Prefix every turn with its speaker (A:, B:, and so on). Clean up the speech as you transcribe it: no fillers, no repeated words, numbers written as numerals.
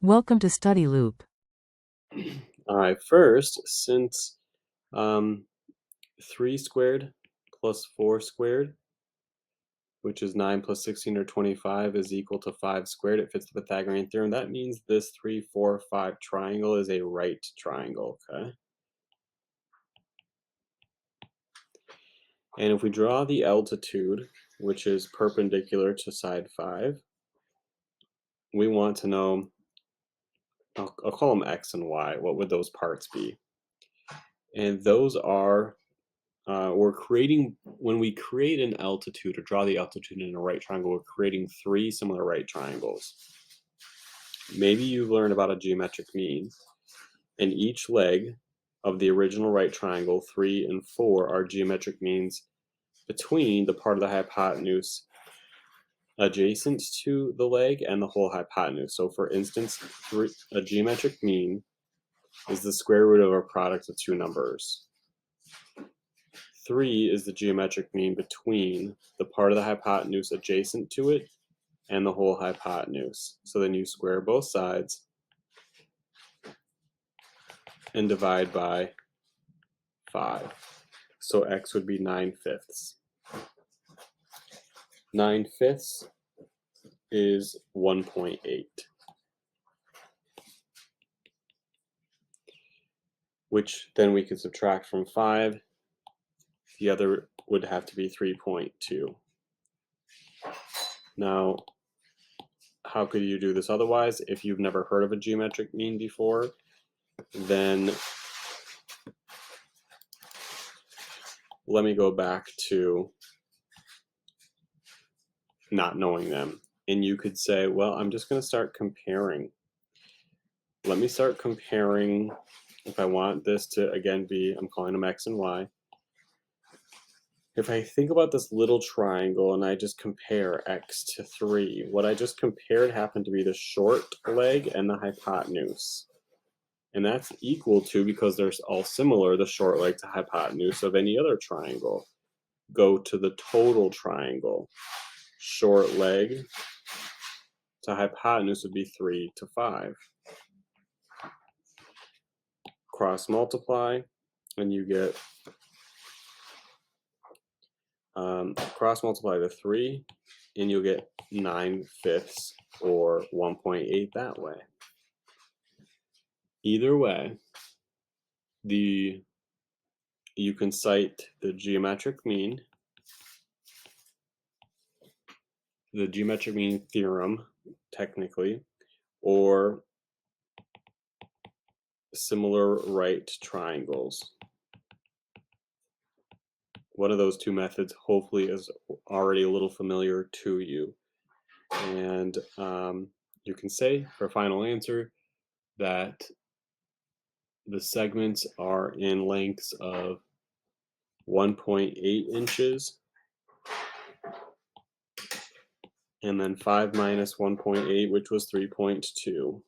A: Welcome to Study Loop.
B: All right, first, since 3 squared plus 4 squared, which is 9 plus 16 or 25, is equal to 5 squared, it fits the Pythagorean theorem. That means this 3, 4, 5 triangle is a right triangle, okay? And if we draw the altitude, which is perpendicular to side 5, we want to know, I'll call them x and y. What would those parts be? And those are when we create an altitude or draw the altitude in a right triangle, we're creating 3 similar right triangles. Maybe you've learned about a geometric mean, and each leg of the original right triangle, 3 and 4, are geometric means between the part of the hypotenuse adjacent to the leg and the whole hypotenuse. So for instance, a geometric mean is the square root of a product of 2 numbers. 3 is the geometric mean between the part of the hypotenuse adjacent to it and the whole hypotenuse. So then you square both sides and divide by 5. So x would be 9/5. 9/5 is 1.8, which then we could subtract from 5. The other would have to be 3.2. Now, how could you do this otherwise? If you've never heard of a geometric mean before, then let me go back to not knowing them. And you could say, well, I'm just going to start comparing. Let me start comparing. If I want this to, again, be, I'm calling them x and y. If I think about this little triangle and I just compare x to 3, what I just compared happened to be the short leg and the hypotenuse. And that's equal to, because they're all similar, the short leg to hypotenuse of any other triangle. Go to the total triangle. Short leg to hypotenuse would be 3 to 5. Cross multiply, and you get cross multiply the 3, and you'll get 9/5 or 1.8 that way. Either way, you can cite the geometric mean theorem, technically, or similar right triangles. One of those two methods hopefully is already a little familiar to you. And you can say, for a final answer, that the segments are in lengths of 1.8 inches, and then 5 minus 1.8, which was 3.2.